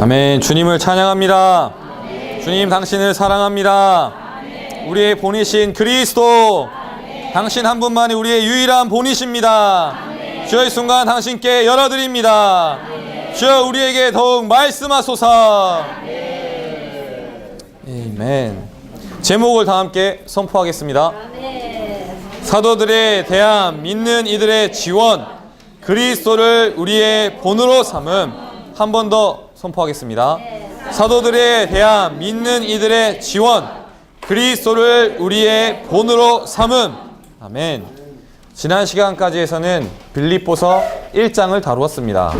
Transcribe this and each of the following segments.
아멘. 주님을 찬양합니다. 아멘. 주님 당신을 사랑합니다. 아멘. 우리의 본이신 그리스도, 아멘. 당신 한 분만이 우리의 유일한 본이십니다. 아멘. 주여 이 순간 당신께 열어드립니다. 아멘. 주여 우리에게 더욱 말씀하소서. 아멘. 제목을 다 함께 선포하겠습니다. 아멘. 사도들에 대한 믿는 이들의 지원, 그리스도를 우리의 본으로 삼음. 한 번 더 선포하겠습니다. 사도들에 대한 믿는 이들의 지원, 그리스도를 우리의 본으로 삼음. 아멘. 지난 시간까지에서는 빌립보서 1장을 다루었습니다.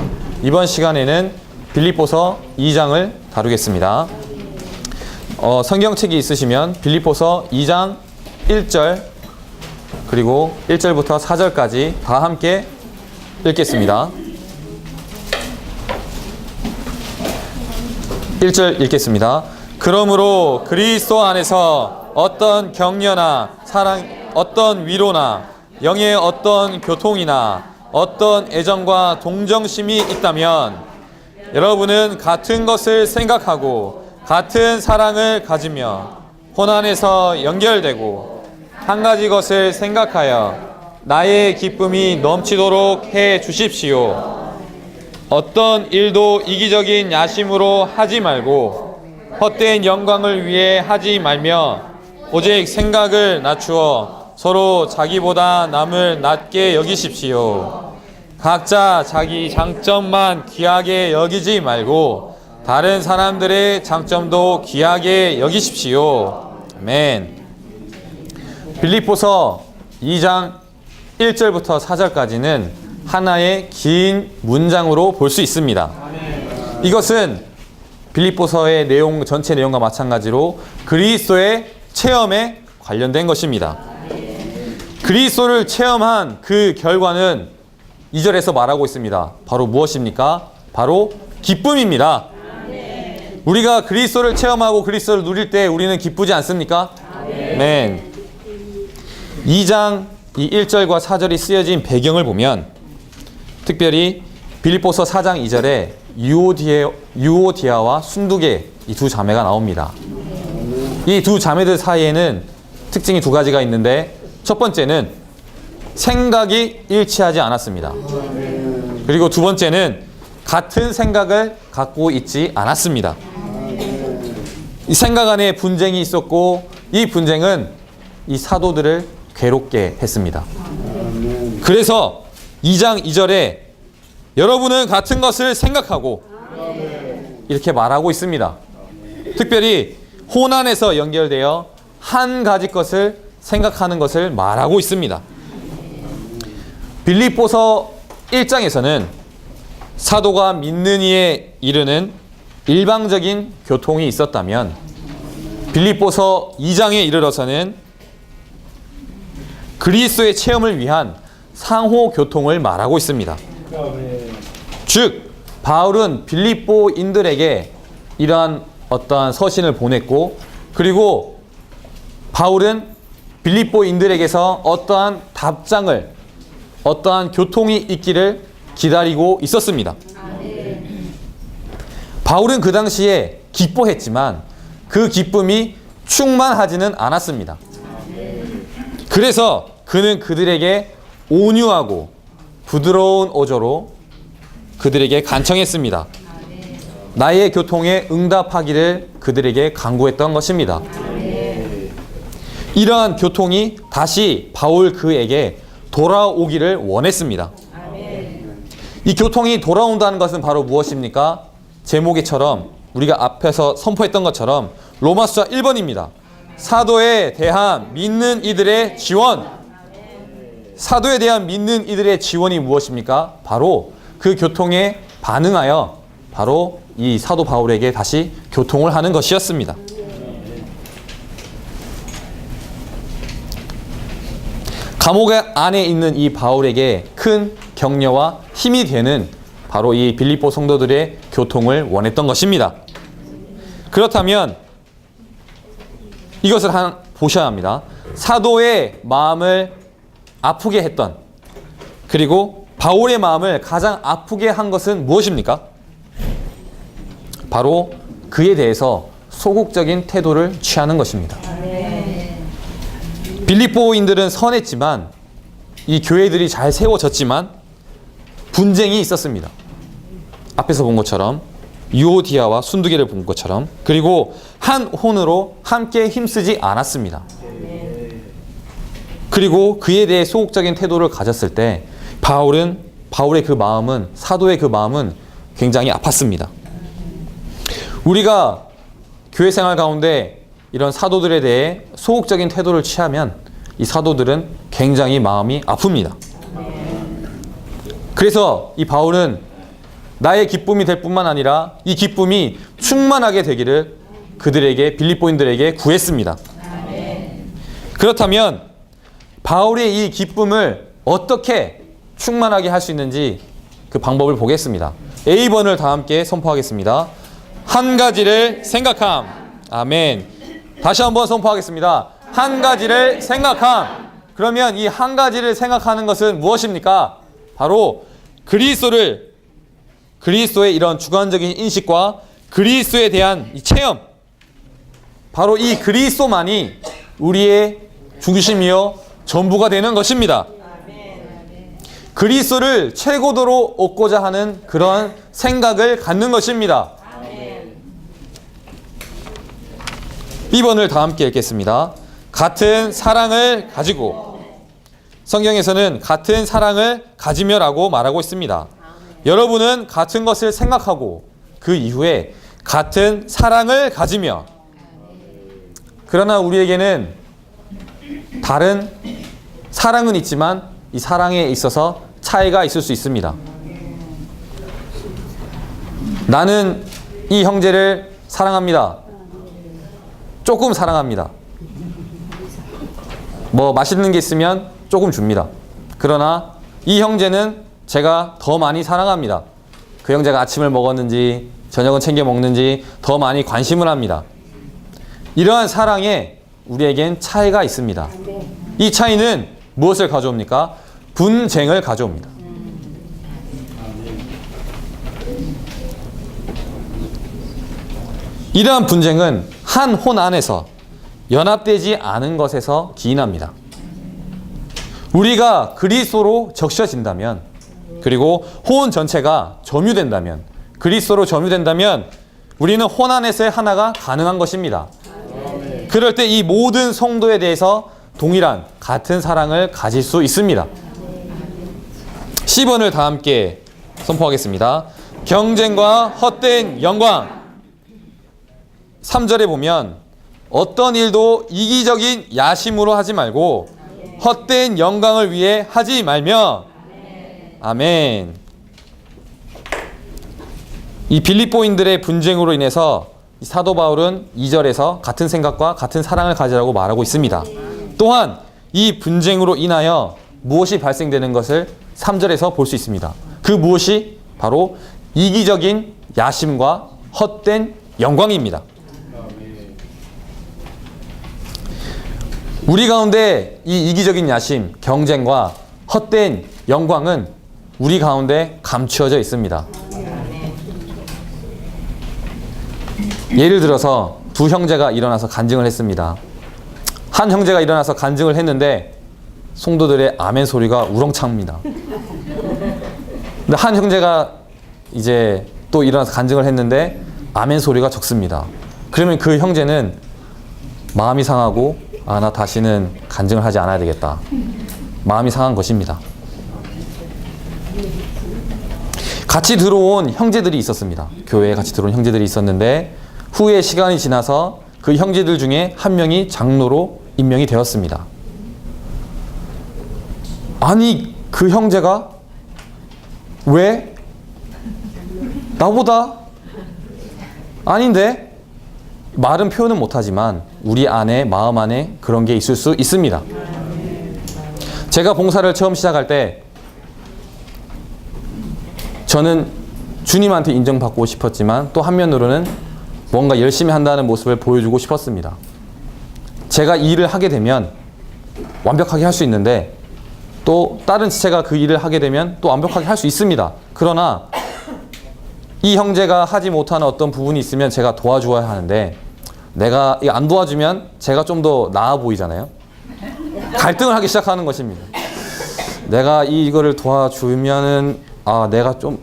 이번 시간에는 빌립보서 2장을 다루겠습니다. 성경책이 있으시면 빌립보서 2장 1절 그리고 1절부터 4절까지 다 함께 읽겠습니다. 1절 읽겠습니다. 그러므로 그리스도 안에서 어떤 격려나 사랑, 어떤 위로나 영의 어떤 교통이나 어떤 애정과 동정심이 있다면 여러분은 같은 것을 생각하고 같은 사랑을 가지며 혼안에서 연결되고 한 가지 것을 생각하여 나의 기쁨이 넘치도록 해 주십시오. 어떤 일도 이기적인 야심으로 하지 말고 헛된 영광을 위해 하지 말며 오직 생각을 낮추어 서로 자기보다 남을 낮게 여기십시오. 각자 자기 장점만 귀하게 여기지 말고 다른 사람들의 장점도 귀하게 여기십시오. 아멘. 빌립보서 2장 1절부터 4절까지는 하나의 긴 문장으로 볼 수 있습니다. 이것은 빌립보서의 내용, 전체 내용과 마찬가지로 그리스도의 체험에 관련된 것입니다. 그리스도를 체험한 그 결과는 2절에서 말하고 있습니다. 바로 무엇입니까? 바로 기쁨입니다. 우리가 그리스도를 체험하고 그리스도를 누릴 때 우리는 기쁘지 않습니까? 아멘. 2장 이 1절과 4절이 쓰여진 배경을 보면 특별히 빌립보서 4장 2절에 유오디아와 순두계 이 두 자매가 나옵니다. 이 두 자매들 사이에는 특징이 두 가지가 있는데 첫 번째는 생각이 일치하지 않았습니다. 그리고 두 번째는 같은 생각을 갖고 있지 않았습니다. 이 생각 안에 분쟁이 있었고 이 분쟁은 이 사도들을 괴롭게 했습니다. 그래서 2장 2절에 여러분은 같은 것을 생각하고 이렇게 말하고 있습니다. 특별히 혼안에서 연결되어 한 가지 것을 생각하는 것을 말하고 있습니다. 빌립보서 1장에서는 사도가 믿는 이에 이르는 일방적인 교통이 있었다면 빌립보서 2장에 이르러서는 그리스도의 체험을 위한 상호 교통을 말하고 있습니다. 즉 바울은 빌립보인들에게 이러한 어떠한 서신을 보냈고 그리고 바울은 빌립보인들에게서 어떠한 답장을 어떠한 교통이 있기를 기다리고 있었습니다. 바울은 그 당시에 기뻐했지만 그 기쁨이 충만하지는 않았습니다. 그래서 그는 그들에게 온유하고 부드러운 어조로 그들에게 간청했습니다. 나의 교통에 응답하기를 그들에게 간구했던 것입니다. 이러한 교통이 다시 바울 그에게 돌아오기를 원했습니다. 이 교통이 돌아온다는 것은 바로 무엇입니까? 제목에처럼 우리가 앞에서 선포했던 것처럼 로마서 1번입니다. 사도에 대한 믿는 이들의 지원. 사도에 대한 믿는 이들의 지원이 무엇입니까? 바로 그 교통에 반응하여 바로 이 사도 바울에게 다시 교통을 하는 것이었습니다. 감옥 안에 있는 이 바울에게 큰 격려와 힘이 되는 바로 이 빌립보 성도들의 교통을 원했던 것입니다. 그렇다면 이것을 보셔야 합니다. 사도의 마음을 아프게 했던 그리고 바울의 마음을 가장 아프게 한 것은 무엇입니까? 바로 그에 대해서 소극적인 태도를 취하는 것입니다. 빌립보인들은 선했지만 이 교회들이 잘 세워졌지만 분쟁이 있었습니다. 앞에서 본 것처럼 유오디아와 순두개를 본 것처럼 그리고 한 혼으로 함께 힘쓰지 않았습니다. 그리고 그에 대해 소극적인 태도를 가졌을 때 바울의 그 마음은 사도의 그 마음은 굉장히 아팠습니다. 우리가 교회 생활 가운데 이런 사도들에 대해 소극적인 태도를 취하면 이 사도들은 굉장히 마음이 아픕니다. 그래서 이 바울은 나의 기쁨이 될 뿐만 아니라 이 기쁨이 충만하게 되기를 그들에게 빌립보인들에게 구했습니다. 그렇다면 바울의 이 기쁨을 어떻게 충만하게 할 수 있는지 그 방법을 보겠습니다. A번을 다 함께 선포하겠습니다. 한 가지를 생각함. 아멘. 다시 한번 선포하겠습니다. 한 가지를 생각함. 그러면 이 한 가지를 생각하는 것은 무엇입니까? 바로 그리스도의 이런 주관적인 인식과 그리스도에 대한 이 체험, 바로 이 그리스도만이 우리의 중심이요 전부가 되는 것입니다. 그리스도를 최고도로 얻고자 하는 그런 생각을 갖는 것입니다. 2번을 다 함께 읽겠습니다. 같은 사랑을 가지고, 성경에서는 같은 사랑을 가지며라고 말하고 있습니다. 여러분은 같은 것을 생각하고 그 이후에 같은 사랑을 가지며, 그러나 우리에게는 다른 사랑은 있지만 이 사랑에 있어서 차이가 있을 수 있습니다. 나는 이 형제를 사랑합니다. 조금 사랑합니다. 뭐 맛있는 게 있으면 조금 줍니다. 그러나 이 형제는 제가 더 많이 사랑합니다. 그 형제가 아침을 먹었는지 저녁은 챙겨 먹는지 더 많이 관심을 합니다. 이러한 사랑에 우리에겐 차이가 있습니다. 이 차이는 무엇을 가져옵니까? 분쟁을 가져옵니다. 이러한 분쟁은 한 혼 안에서 연합되지 않은 것에서 기인합니다. 우리가 그리스도로 적셔진다면, 그리고 혼 전체가 점유된다면, 그리스도로 점유된다면 우리는 혼 안에서의 하나가 가능한 것입니다. 그럴 때 이 모든 성도에 대해서 동일한 같은 사랑을 가질 수 있습니다. 10번을 다 함께 선포하겠습니다. 경쟁과 헛된 영광. 3절에 보면 어떤 일도 이기적인 야심으로 하지 말고 헛된 영광을 위해 하지 말며. 아멘. 이 빌립보인들의 분쟁으로 인해서 사도 바울은 2절에서 같은 생각과 같은 사랑을 가지라고 말하고 있습니다. 또한 이 분쟁으로 인하여 무엇이 발생되는 것을 3절에서 볼 수 있습니다. 그 무엇이 바로 이기적인 야심과 헛된 영광입니다. 우리 가운데 이 이기적인 야심, 경쟁과 헛된 영광은 우리 가운데 감추어져 있습니다. 예를 들어서 두 형제가 일어나서 간증을 했습니다. 한 형제가 일어나서 간증을 했는데 성도들의 아멘 소리가 우렁찹니다. 근데 한 형제가 이제 또 일어나서 간증을 했는데 아멘 소리가 적습니다. 그러면 그 형제는 마음이 상하고 나 다시는 간증을 하지 않아야 되겠다. 마음이 상한 것입니다. 같이 들어온 형제들이 있었습니다. 교회에 같이 들어온 형제들이 있었는데 후에 시간이 지나서 그 형제들 중에 한 명이 장로로 임명이 되었습니다. 아니, 그 형제가 왜? 나보다? 아닌데? 말은 표현은 못하지만 우리 안에, 마음 안에 그런 게 있을 수 있습니다. 제가 봉사를 처음 시작할 때 저는 주님한테 인정받고 싶었지만 또 한면으로는 뭔가 열심히 한다는 모습을 보여주고 싶었습니다. 제가 일을 하게 되면 완벽하게 할 수 있는데 또 다른 지체가 그 일을 하게 되면 또 완벽하게 할 수 있습니다. 그러나 이 형제가 하지 못하는 어떤 부분이 있으면 제가 도와줘야 하는데 내가 안 도와주면 제가 좀 더 나아 보이잖아요. 갈등을 하기 시작하는 것입니다. 내가 이거를 도와주면은 내가 좀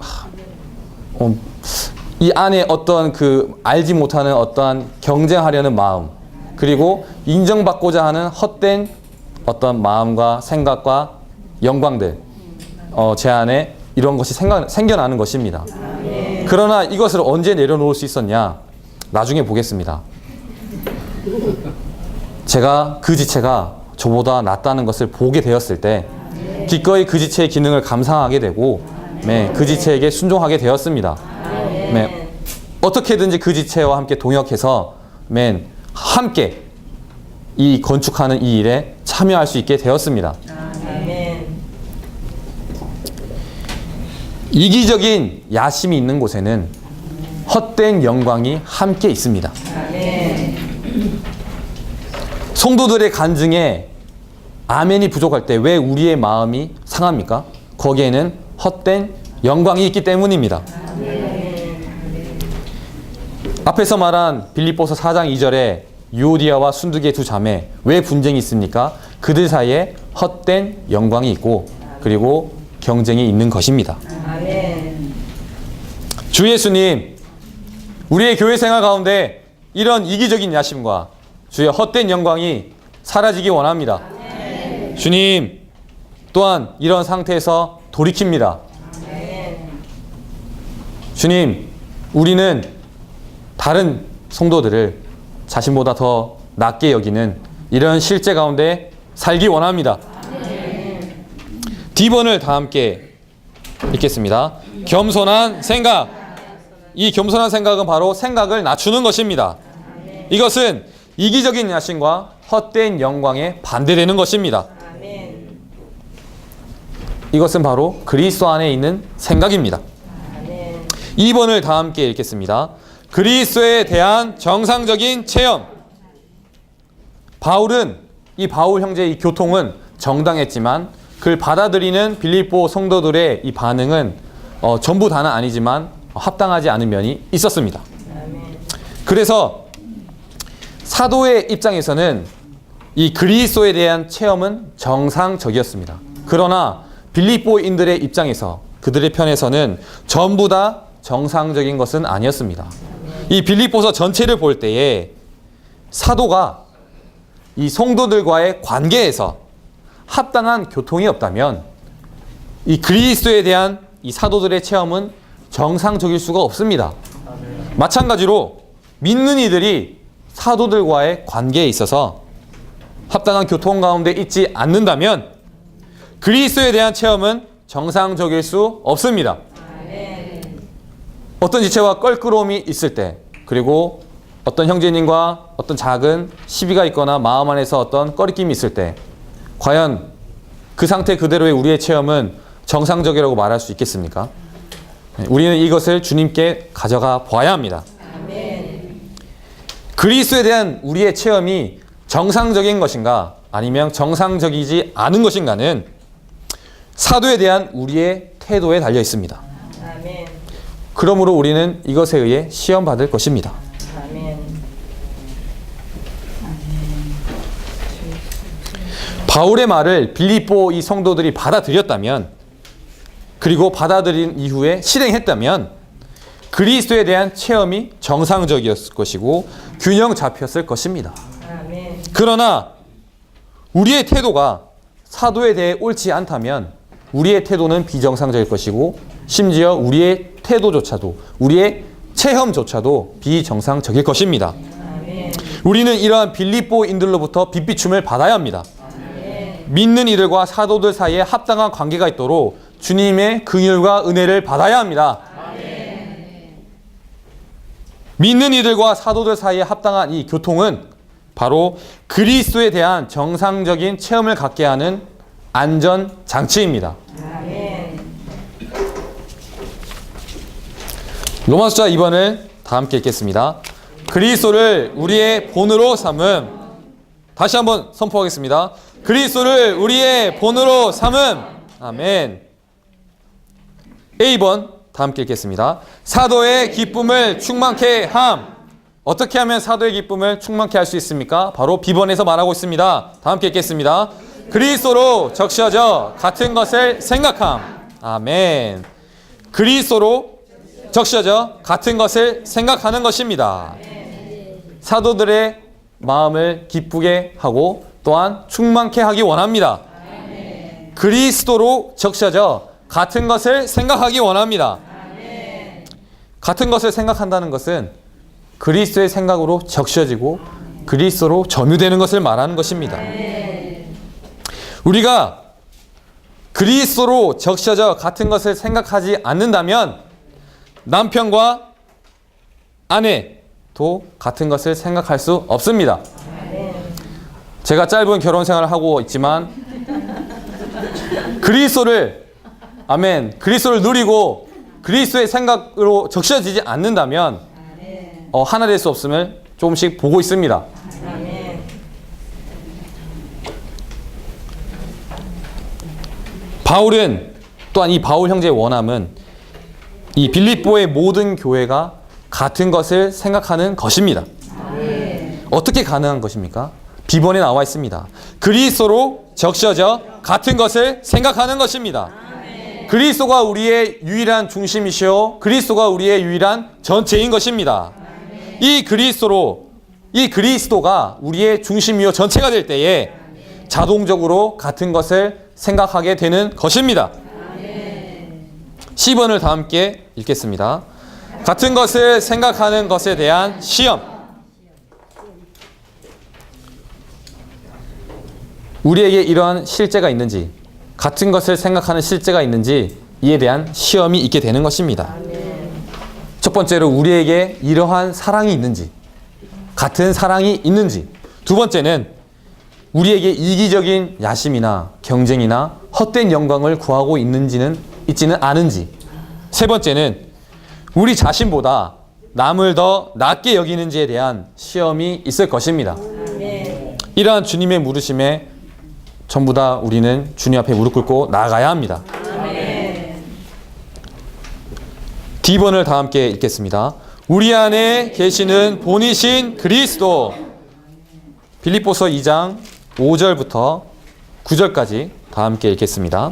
이 안에 어떤 그 알지 못하는 어떠한 경쟁하려는 마음, 그리고 인정받고자 하는 헛된 어떤 마음과 생각과 영광들, 제 안에 이런 것이 생겨나는 것입니다. 그러나 이것을 언제 내려놓을 수 있었냐? 나중에 보겠습니다. 제가 그 지체가 저보다 낫다는 것을 보게 되었을 때 기꺼이 그 지체의 기능을 감상하게 되고 그 지체에게 순종하게 되었습니다. 어떻게든지 그 지체와 함께 동역해서 함께 이 건축하는 이 일에 참여할 수 있게 되었습니다. 이기적인 야심이 있는 곳에는 헛된 영광이 함께 있습니다. 성도들의 간증에 아멘이 부족할 때 왜 우리의 마음이 상합니까? 거기에는 헛된 영광이 있기 때문입니다. 앞에서 말한 빌립보서 4장 2절에 유오디아와 순두기의 두 자매, 왜 분쟁이 있습니까? 그들 사이에 헛된 영광이 있고 그리고 경쟁이 있는 것입니다. 주 예수님, 우리의 교회 생활 가운데 이런 이기적인 야심과 주의 헛된 영광이 사라지기 원합니다. 주님, 또한 이런 상태에서 돌이킵니다. 주님, 우리는 다른 성도들을 자신보다 더 낮게 여기는 이런 실제 가운데 살기 원합니다. D번을 다 함께 읽겠습니다. 겸손한 생각. 이 겸손한 생각은 바로 생각을 낮추는 것입니다. 이것은 이기적인 야심과 헛된 영광에 반대되는 것입니다. 이것은 바로 그리스도 안에 있는 생각입니다. 2번을 다 함께 읽겠습니다. 그리스도에 대한 정상적인 체험. 이 바울 형제의 이 교통은 정당했지만 그를 받아들이는 빌립보 성도들의 이 반응은 전부 다는 아니지만 합당하지 않은 면이 있었습니다. 그래서 사도의 입장에서는 이 그리스도에 대한 체험은 정상적이었습니다. 그러나 빌립보인들의 입장에서 그들의 편에서는 전부 다 정상적인 것은 아니었습니다. 이 빌립보서 전체를 볼 때에 사도가 이 성도들과의 관계에서 합당한 교통이 없다면 이 그리스도에 대한 이 사도들의 체험은 정상적일 수가 없습니다. 마찬가지로 믿는 이들이 사도들과의 관계에 있어서 합당한 교통 가운데 있지 않는다면 그리스도에 대한 체험은 정상적일 수 없습니다. 어떤 지체와 껄끄러움이 있을 때, 그리고 어떤 형제님과 어떤 작은 시비가 있거나 마음 안에서 어떤 꺼리낌이 있을 때 과연 그 상태 그대로의 우리의 체험은 정상적이라고 말할 수 있겠습니까? 우리는 이것을 주님께 가져가 보아야 합니다. 그리스도에 대한 우리의 체험이 정상적인 것인가 아니면 정상적이지 않은 것인가는 사도에 대한 우리의 태도에 달려 있습니다. 그러므로 우리는 이것에 의해 시험받을 것입니다. 바울의 말을 빌립보 이 성도들이 받아들였다면, 그리고 받아들인 이후에 실행했다면 그리스도에 대한 체험이 정상적이었을 것이고 균형 잡혔을 것입니다. 그러나 우리의 태도가 사도에 대해 옳지 않다면 우리의 태도는 비정상적일 것이고 심지어 우리의 태도조차도, 우리의 체험조차도 비정상적일 것입니다. 우리는 이러한 빌립보인들로부터 빛비춤을 받아야 합니다. 믿는 이들과 사도들 사이에 합당한 관계가 있도록 주님의 긍휼과 은혜를 받아야 합니다. 믿는 이들과 사도들 사이에 합당한 이 교통은 바로 그리스도에 대한 정상적인 체험을 갖게 하는 안전장치입니다. 로마서 2번을 다 함께 읽겠습니다. 그리스도를 우리의 본으로 삼음. 다시 한번 선포하겠습니다. 그리스도를 우리의 본으로 삼음. 아멘. A번 다 함께 읽겠습니다. 사도의 기쁨을 충만케 함. 어떻게 하면 사도의 기쁨을 충만케 할 수 있습니까? 바로 비번에서 말하고 있습니다. 다 함께 읽겠습니다. 그리스도로 적셔져 같은 것을 생각함. 아멘. 그리스도로 적셔져 같은 것을 생각하는 것입니다. 사도들의 마음을 기쁘게 하고 또한 충만케 하기 원합니다. 그리스도로 적셔져 같은 것을 생각하기 원합니다. 같은 것을 생각한다는 것은 그리스도의 생각으로 적셔지고 그리스도로 점유되는 것을 말하는 것입니다. 우리가 그리스도로 적셔져 같은 것을 생각하지 않는다면 남편과 아내도 같은 것을 생각할 수 없습니다. 제가 짧은 결혼 생활을 하고 있지만 그리스도를 그리스도를 누리고 그리스도의 생각으로 적셔지지 않는다면 하나 될 수 없음을 조금씩 보고 있습니다. 바울은 또한 이 바울 형제의 원함은 이 빌립보의 모든 교회가 같은 것을 생각하는 것입니다. 어떻게 가능한 것입니까? 비번에 나와 있습니다. 그리스도로 적셔져 같은 것을 생각하는 것입니다. 그리스도가 우리의 유일한 중심이시오. 그리스도가 우리의 유일한 전체인 것입니다. 이 그리스도가 우리의 중심이요 전체가 될 때에 자동적으로 같은 것을 생각하게 되는 것입니다. 10번을 다 함께 읽겠습니다. 같은 것을 생각하는 것에 대한 시험. 우리에게 이러한 실제가 있는지, 같은 것을 생각하는 실제가 있는지 이에 대한 시험이 있게 되는 것입니다. 첫 번째로 우리에게 이러한 사랑이 있는지, 같은 사랑이 있는지. 두 번째는 우리에게 이기적인 야심이나 경쟁이나 헛된 영광을 구하고 있지는 않은지. 세 번째는 우리 자신보다 남을 더 낮게 여기는지에 대한 시험이 있을 것입니다. 이러한 주님의 물으심에 전부 다 우리는 주님 앞에 무릎 꿇고 나아가야 합니다. D번을 다 함께 읽겠습니다. 우리 안에 계시는 본이신 그리스도. 빌립보서 2장 5절부터 9절까지 다 함께 읽겠습니다.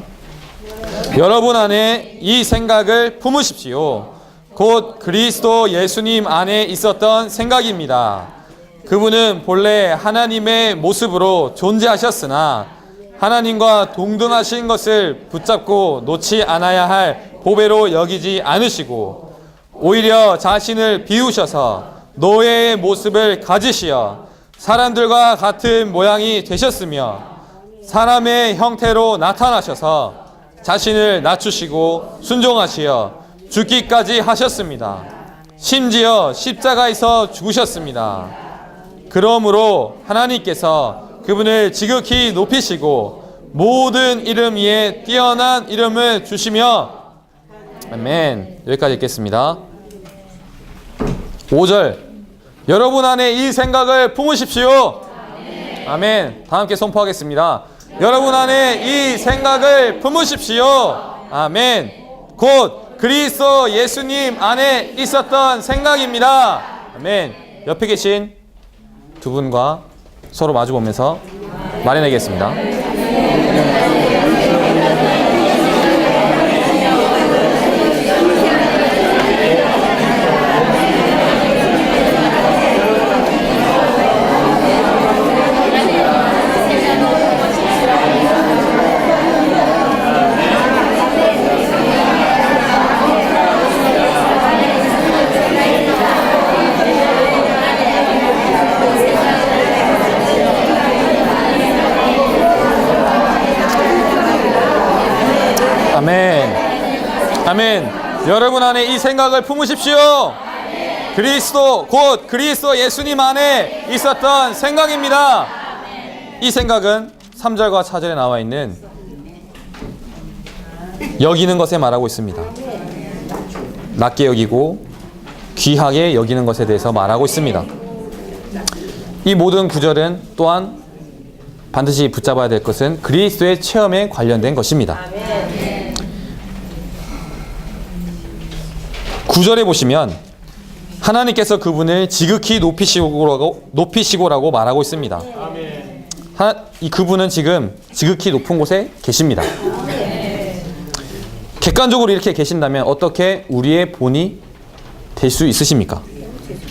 여러분 안에 이 생각을 품으십시오. 곧 그리스도 예수님 안에 있었던 생각입니다. 그분은 본래 하나님의 모습으로 존재하셨으나 하나님과 동등하신 것을 붙잡고 놓지 않아야 할 보배로 여기지 않으시고 오히려 자신을 비우셔서 노예의 모습을 가지시어 사람들과 같은 모양이 되셨으며 사람의 형태로 나타나셔서 자신을 낮추시고 순종하시어 죽기까지 하셨습니다. 심지어 십자가에서 죽으셨습니다. 그러므로 하나님께서 그분을 지극히 높이시고 모든 이름 위에 뛰어난 이름을 주시며 아멘. 여기까지 읽겠습니다. 5절. 여러분 안에 이 생각을 품으십시오. 아멘. 다 함께 선포하겠습니다. 여러분 안에 이 생각을 품으십시오. 아멘. 곧 그리스도 예수님 안에 있었던 생각입니다. 아멘. 옆에 계신 두 분과 서로 마주보면서 말해내겠습니다. 아멘. 여러분 안에 이 생각을 품으십시오. 그리스도 곧 그리스도 예수님 안에 있었던 생각입니다. 이 생각은 3절과 4절에 나와 있는 여기는 것에 말하고 있습니다. 낮게 여기고 귀하게 여기는 것에 대해서 말하고 있습니다. 이 모든 구절은 또한 반드시 붙잡아야 될 것은 그리스도의 체험에 관련된 것입니다. 9절에 보시면 하나님께서 그분을 지극히 높이시고라고 말하고 있습니다. 이 그분은 지금 지극히 높은 곳에 계십니다. 객관적으로 이렇게 계신다면 어떻게 우리의 본이 될 수 있으십니까?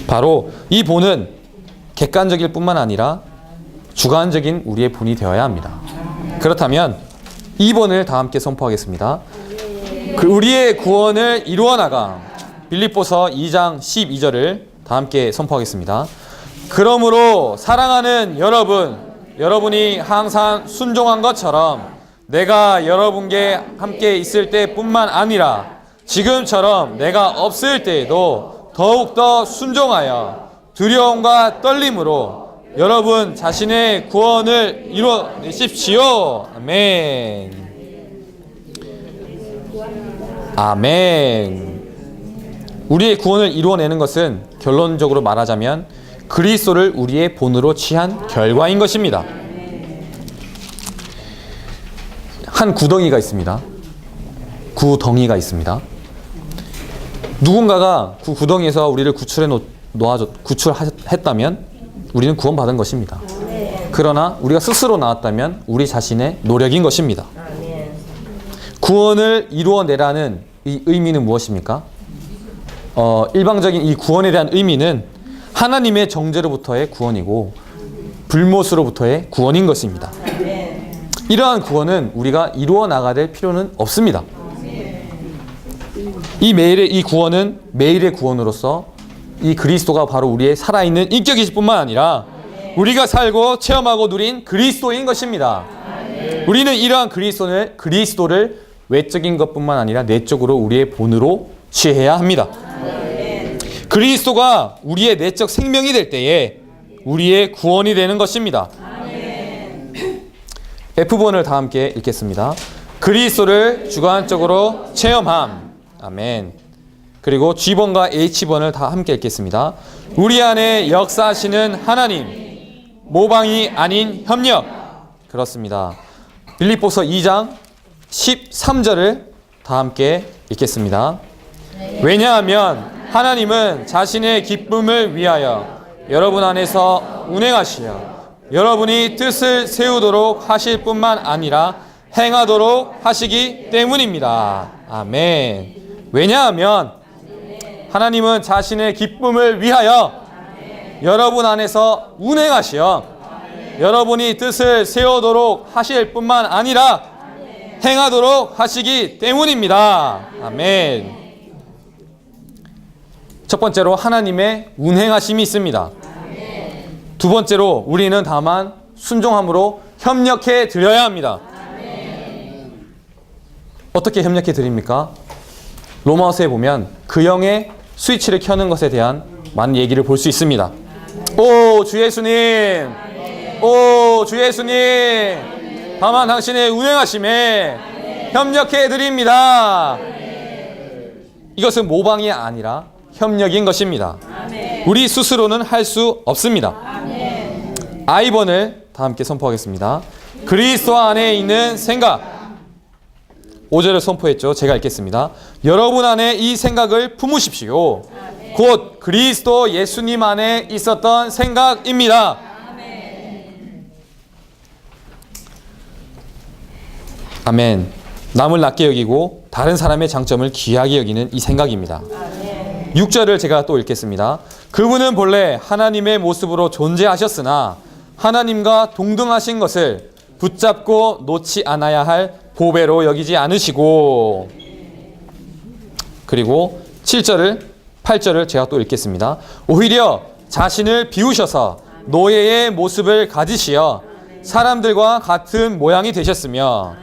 바로 이 본은 객관적일 뿐만 아니라 주관적인 우리의 본이 되어야 합니다. 그렇다면 이 본을 다 함께 선포하겠습니다. 우리의 구원을 이루어 나가. 빌립보서 2장 12절을 다 함께 선포하겠습니다. 그러므로 사랑하는 여러분이 항상 순종한 것처럼 내가 여러분께 함께 있을 때뿐만 아니라 지금처럼 내가 없을 때에도 더욱더 순종하여 두려움과 떨림으로 여러분 자신의 구원을 이루어내십시오. 아멘. 아멘. 우리의 구원을 이루어내는 것은 결론적으로 말하자면 그리스도를 우리의 본으로 취한 결과인 것입니다. 한 구덩이가 있습니다. 구덩이가 있습니다. 누군가가 그 구덩이에서 우리를 구출했다면 우리는 구원받은 것입니다. 그러나 우리가 스스로 나왔다면 우리 자신의 노력인 것입니다. 구원을 이루어내라는 이 의미는 무엇입니까? 일방적인 이 구원에 대한 의미는 하나님의 정죄로부터의 구원이고 불못으로부터의 구원인 것입니다. 이러한 구원은 우리가 이루어 나가야 될 필요는 없습니다. 이 구원은 매일의 구원으로서 이 그리스도가 바로 우리의 살아있는 인격이실 뿐만 아니라 우리가 살고 체험하고 누린 그리스도인 것입니다. 우리는 이러한 그리스도를 외적인 것뿐만 아니라 내적으로 우리의 본으로 취해야 합니다. 그리스도가 우리의 내적 생명이 될 때에 우리의 구원이 되는 것입니다. F번을 다 함께 읽겠습니다. 그리스도를 주관적으로 체험함. 아멘. 그리고 G번과 H번을 다 함께 읽겠습니다. 우리 안에 역사하시는 하나님, 모방이 아닌 협력. 그렇습니다. 빌립보서 2장 13절을 다 함께 읽겠습니다. 왜냐하면 하나님은 자신의 기쁨을 위하여 여러분 안에서 운행하시어 여러분이 뜻을 세우도록 하실 뿐만 아니라 행하도록 하시기 때문입니다. 아멘. 왜냐하면 하나님은 자신의 기쁨을 위하여 여러분 안에서 운행하시어 여러분이 뜻을 세우도록 하실 뿐만 아니라 행하도록 하시기 때문입니다. 아멘. 첫 번째로 하나님의 운행하심이 있습니다. 두 번째로 우리는 다만 순종함으로 협력해 드려야 합니다. 어떻게 협력해 드립니까? 로마서에 보면 그 영의 스위치를 켜는 것에 대한 많은 얘기를 볼 수 있습니다. 오 주 예수님, 오 주 예수님, 다만 당신의 운행하심에 협력해 드립니다. 이것은 모방이 아니라 협력인 것입니다. 우리 스스로는 할 수 없습니다. I번을 다 함께 선포하겠습니다. 그리스도 안에 있는 생각. 5절을 선포했죠. 제가 읽겠습니다. 여러분 안에 이 생각을 품으십시오. 곧 그리스도 예수님 안에 있었던 생각입니다. 아멘. 남을 낮게 여기고 다른 사람의 장점을 귀하게 여기는 이 생각입니다. 6절을 제가 또 읽겠습니다. 그분은 본래 하나님의 모습으로 존재하셨으나 하나님과 동등하신 것을 붙잡고 놓지 않아야 할 보배로 여기지 않으시고. 그리고 8절을 제가 또 읽겠습니다. 오히려 자신을 비우셔서 노예의 모습을 가지시어 사람들과 같은 모양이 되셨으며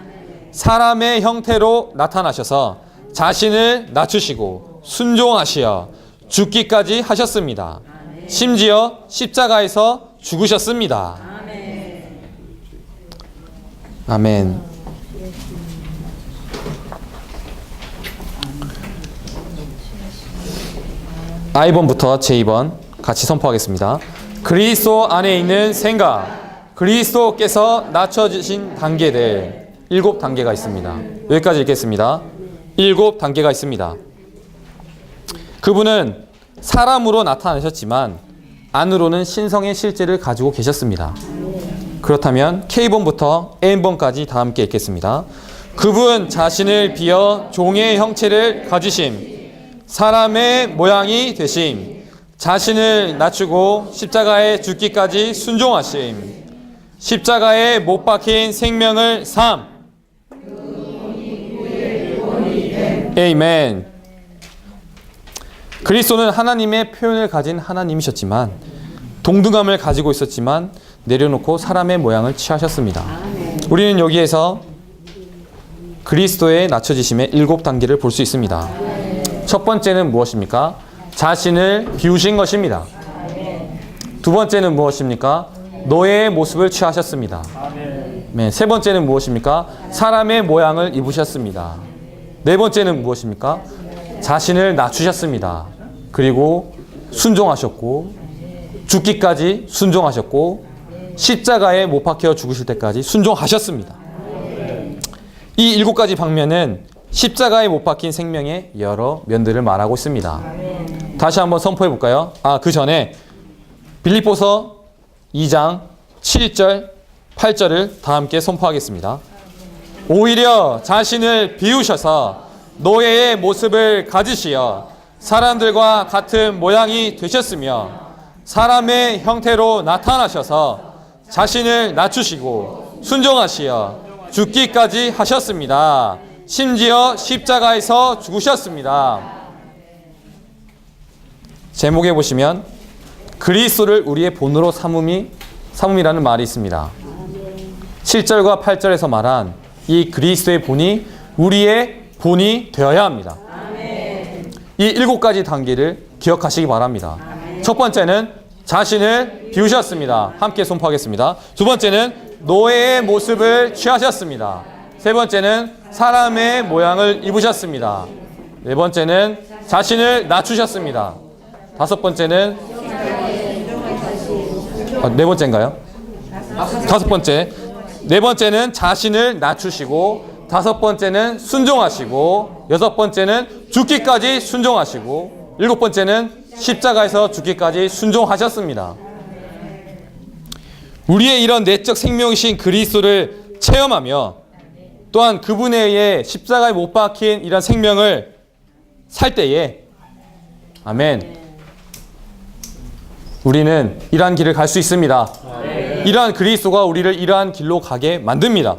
사람의 형태로 나타나셔서 자신을 낮추시고 순종하시어 죽기까지 하셨습니다. 심지어 십자가에서 죽으셨습니다. 아멘. I번부터 J번 같이 선포하겠습니다. 그리스도 안에 있는 생각, 그리스도께서 낮춰주신 단계들 7단계가 있습니다. 여기까지 읽겠습니다. 7단계가 있습니다. 그분은 사람으로 나타나셨지만 안으로는 신성의 실제를 가지고 계셨습니다. 그렇다면 K번부터 N번까지 다 함께 읽겠습니다. 그분 자신을 비어 종의 형체를 가지심, 사람의 모양이 되심, 자신을 낮추고 십자가에 죽기까지 순종하심, 십자가에 못 박힌 생명을 삶. 에이멘. 그리스도는 하나님의 표현을 가진 하나님이셨지만 동등함을 가지고 있었지만 내려놓고 사람의 모양을 취하셨습니다. 우리는 여기에서 그리스도의 낮춰지심의 7단계를 볼 수 있습니다. 첫 번째는 무엇입니까? 자신을 비우신 것입니다. 두 번째는 무엇입니까? 노예의 모습을 취하셨습니다. 세 번째는 무엇입니까? 사람의 모양을 입으셨습니다. 네 번째는 무엇입니까? 자신을 낮추셨습니다. 그리고 순종하셨고 죽기까지 순종하셨고 십자가에 못 박혀 죽으실 때까지 순종하셨습니다. 이 7가지 방면은 십자가에 못 박힌 생명의 여러 면들을 말하고 있습니다. 다시 한번 선포해 볼까요? 그 전에 빌립보서 2장 7절 8절을 다 함께 선포하겠습니다. 오히려 자신을 비우셔서 노예의 모습을 가지시어 사람들과 같은 모양이 되셨으며 사람의 형태로 나타나셔서 자신을 낮추시고 순종하시어 죽기까지 하셨습니다. 심지어 십자가에서 죽으셨습니다. 제목에 보시면 그리스도를 우리의 본으로 삼음이라는 말이 있습니다. 7절과 8절에서 말한 이 그리스도의 본이 우리의 본이 되어야 합니다. 이 7가지 단계를 기억하시기 바랍니다. 첫 번째는 자신을 비우셨습니다. 함께 선포하겠습니다. 두 번째는 노예의 모습을 취하셨습니다. 세 번째는 사람의 모양을 입으셨습니다. 네 번째는 자신을 낮추셨습니다. 다섯 번째는 네 번째인가요? 다섯 번째. 네 번째는 자신을 낮추시고 다섯 번째는 순종하시고 여섯 번째는 죽기까지 순종하시고 일곱 번째는 십자가에서 죽기까지 순종하셨습니다. 우리의 이런 내적 생명이신 그리스도를 체험하며 또한 그분에 의해 십자가에 못 박힌 이런 생명을 살 때에 아멘. 우리는 이러한 길을 갈 수 있습니다. 이러한 그리스도가 우리를 이러한 길로 가게 만듭니다.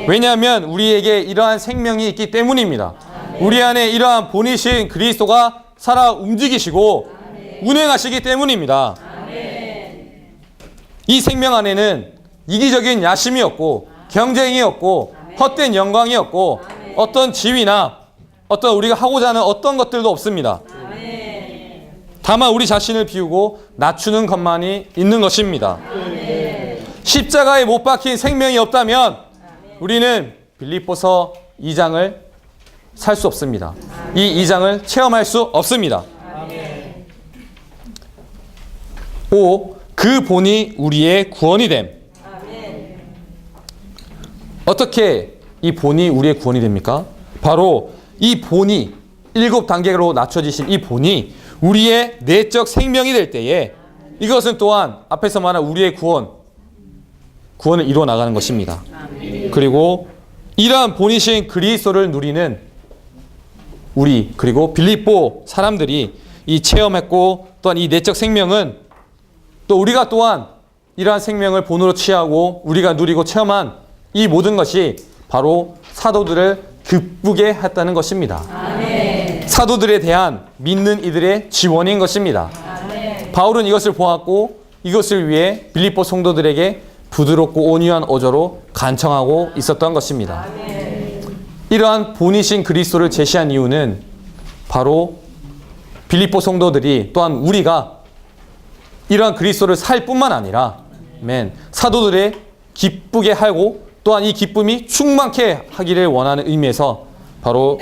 왜냐하면 우리에게 이러한 생명이 있기 때문입니다. 우리 안에 이러한 본이신 그리스도가 살아 움직이시고 운행하시기 때문입니다. 이 생명 안에는 이기적인 야심이 없고 경쟁이 없고 헛된 영광이 없고 어떤 지위나 어떤 우리가 하고자 하는 어떤 것들도 없습니다. 다만 우리 자신을 비우고 낮추는 것만이 있는 것입니다. 십자가에 못 박힌 생명이 없다면 우리는 빌립보서 2장을 살 수 없습니다. 이 2장을 체험할 수 없습니다. 5. 그 본이 우리의 구원이 됨. 어떻게 이 본이 우리의 구원이 됩니까? 바로 이 본이 7단계로 낮춰지신 이 본이 우리의 내적 생명이 될 때에 이것은 또한 앞에서 말한 우리의 구원을 이루어 나가는 것입니다. 그리고 이러한 본이신 그리스도를 누리는 우리 그리고 빌립보 사람들이 이 체험했고 또한 이 내적 생명은 또 우리가 또한 이러한 생명을 본으로 취하고 우리가 누리고 체험한 이 모든 것이 바로 사도들을 기쁘게 했다는 것입니다. 사도들에 대한 믿는 이들의 지원인 것입니다. 바울은 이것을 보았고 이것을 위해 빌립보 성도들에게 부드럽고 온유한 어조로 간청하고 있었던 것입니다. 이러한 본이신 그리스도를 제시한 이유는 바로 빌립보 성도들이 또한 우리가 이러한 그리스도를 살 뿐만 아니라 사도들의 기쁘게 하고 또한 이 기쁨이 충만케 하기를 원하는 의미에서 바로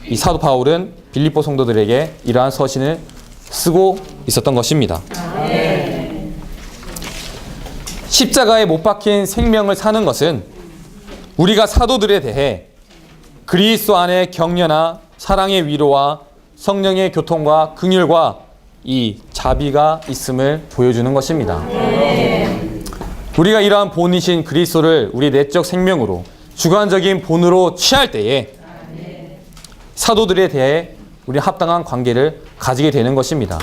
이 사도 바울은 빌립보 성도들에게 이러한 서신을 쓰고 있었던 것입니다. 십자가에 못 박힌 생명을 사는 것은 우리가 사도들에 대해 그리스도 안의 격려나 사랑의 위로와 성령의 교통과 긍휼과 이 자비가 있음을 보여주는 것입니다. 우리가 이러한 본이신 그리스도를 우리 내적 생명으로 주관적인 본으로 취할 때에 사도들에 대해 우리 합당한 관계를 가지게 되는 것입니다.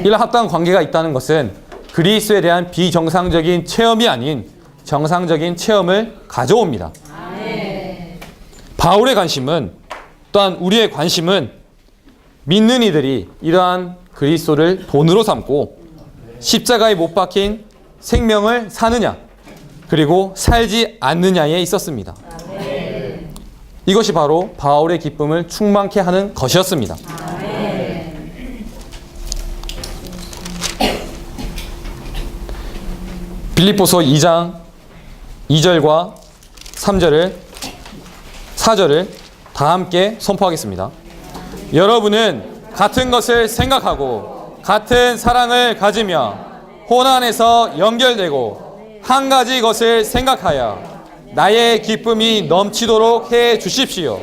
이런 합당한 관계가 있다는 것은 그리스도에 대한 비정상적인 체험이 아닌 정상적인 체험을 가져옵니다. 바울의 관심은, 또한 우리의 관심은 믿는 이들이 이러한 그리스도를 본으로 삼고 십자가에 못 박힌 생명을 사느냐, 그리고 살지 않느냐에 있었습니다. 이것이 바로 바울의 기쁨을 충만케 하는 것이었습니다. 빌립보서 2장 2절과 3절을 4절을 다 함께 선포하겠습니다. 여러분은 같은 것을 생각하고 같은 사랑을 가지며 혼안에서 연결되고 한 가지 것을 생각하여 나의 기쁨이 넘치도록 해 주십시오.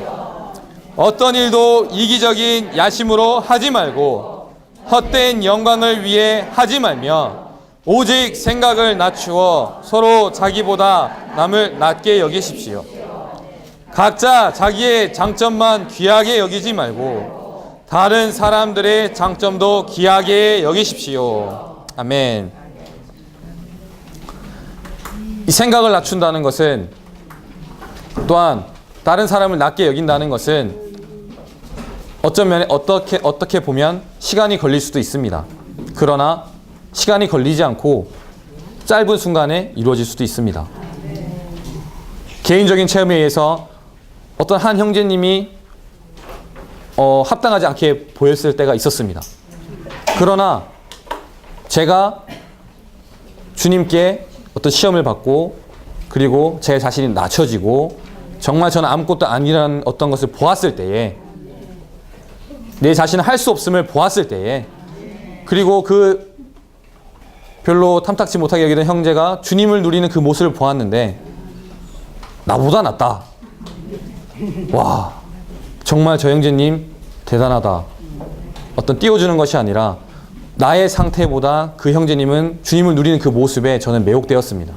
어떤 일도 이기적인 야심으로 하지 말고 헛된 영광을 위해 하지 말며 오직 생각을 낮추어 서로 자기보다 남을 낮게 여기십시오. 각자 자기의 장점만 귀하게 여기지 말고 다른 사람들의 장점도 귀하게 여기십시오. 아멘. 이 생각을 낮춘다는 것은, 또한 다른 사람을 낮게 여긴다는 것은 어쩌면 어떻게 보면 시간이 걸릴 수도 있습니다. 그러나 시간이 걸리지 않고 짧은 순간에 이루어질 수도 있습니다. 개인적인 체험에 의해서 어떤 한 형제님이 합당하지 않게 보였을 때가 있었습니다. 그러나 제가 주님께 어떤 시험을 받고, 그리고 제 자신이 낮춰지고 정말 저는 아무것도 아니라는 어떤 것을 보았을 때에, 내 자신은 할 수 없음을 보았을 때에, 그리고 그 별로 탐탁지 못하게 여기던 형제가 주님을 누리는 그 모습을 보았는데 나보다 낫다. 와, 정말 저 형제님 대단하다. 어떤 띄워주는 것이 아니라 나의 상태보다 그 형제님은 주님을 누리는 그 모습에 저는 매혹되었습니다.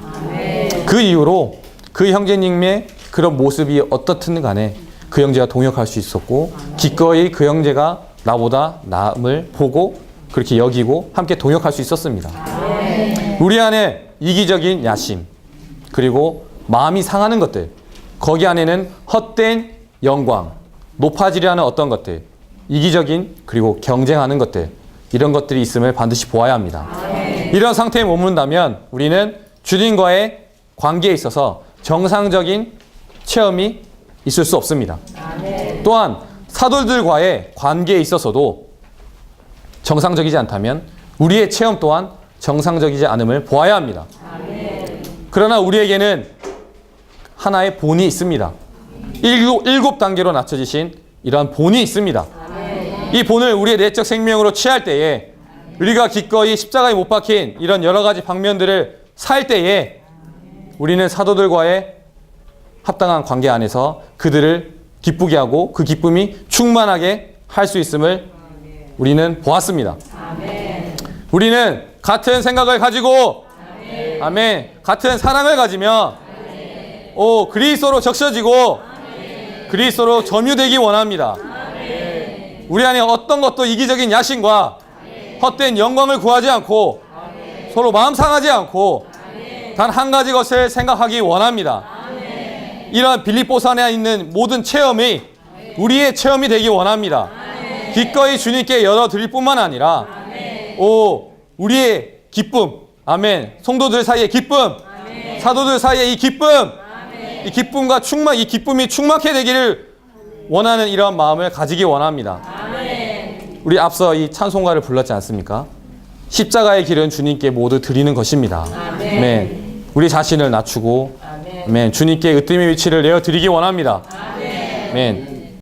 그 이후로 그 형제님의 그런 모습이 어떻든 간에 그 형제가 동역할 수 있었고, 기꺼이 그 형제가 나보다 나음을 보고 그렇게 여기고 함께 동역할 수 있었습니다. 우리 안에 이기적인 야심, 그리고 마음이 상하는 것들, 거기 안에는 헛된 영광, 높아지려 하는 어떤 것들, 이기적인 그리고 경쟁하는 것들, 이런 것들이 있음을 반드시 보아야 합니다. 이런 상태에 머문다면 우리는 주님과의 관계에 있어서 정상적인 체험이 있을 수 없습니다. 또한 사도들과의 관계에 있어서도 정상적이지 않다면 우리의 체험 또한 정상적이지 않음을 보아야 합니다. 그러나 우리에게는 하나의 본이 있습니다. 7단계로 낮춰지신 이러한 본이 있습니다. 이 본을 우리의 내적 생명으로 취할 때에, 우리가 기꺼이 십자가에 못 박힌 이런 여러 가지 방면들을 살 때에 우리는 사도들과의 합당한 관계 안에서 그들을 기쁘게 하고 그 기쁨이 충만하게 할 수 있음을 우리는 보았습니다. 우리는 같은 생각을 가지고, 아멘, 같은 사랑을 가지며 그리스도로 적셔지고 그리스도로 점유되기 원합니다. 우리 안에 어떤 것도 이기적인 야심과 헛된 영광을 구하지 않고 서로 마음 상하지 않고 단 한 가지 것을 생각하기 원합니다. 이러한 빌립보서 안에 있는 모든 체험이 우리의 체험이 되기 원합니다. 기꺼이 주님께 열어드릴 뿐만 아니라 우리의 기쁨, 아멘, 성도들 사이의 기쁨, 사도들 사이의 이 기쁨, 이 기쁨과 이 기쁨이 충만케 되기를 원하는 이러한 마음을 가지기 원합니다. 우리 앞서 이 찬송가를 불렀지 않습니까? 십자가의 길은 주님께 모두 드리는 것입니다. 아멘. 우리 자신을 낮추고, 아멘, 주님께 으뜸의 위치를 내어 드리기 원합니다. 아멘.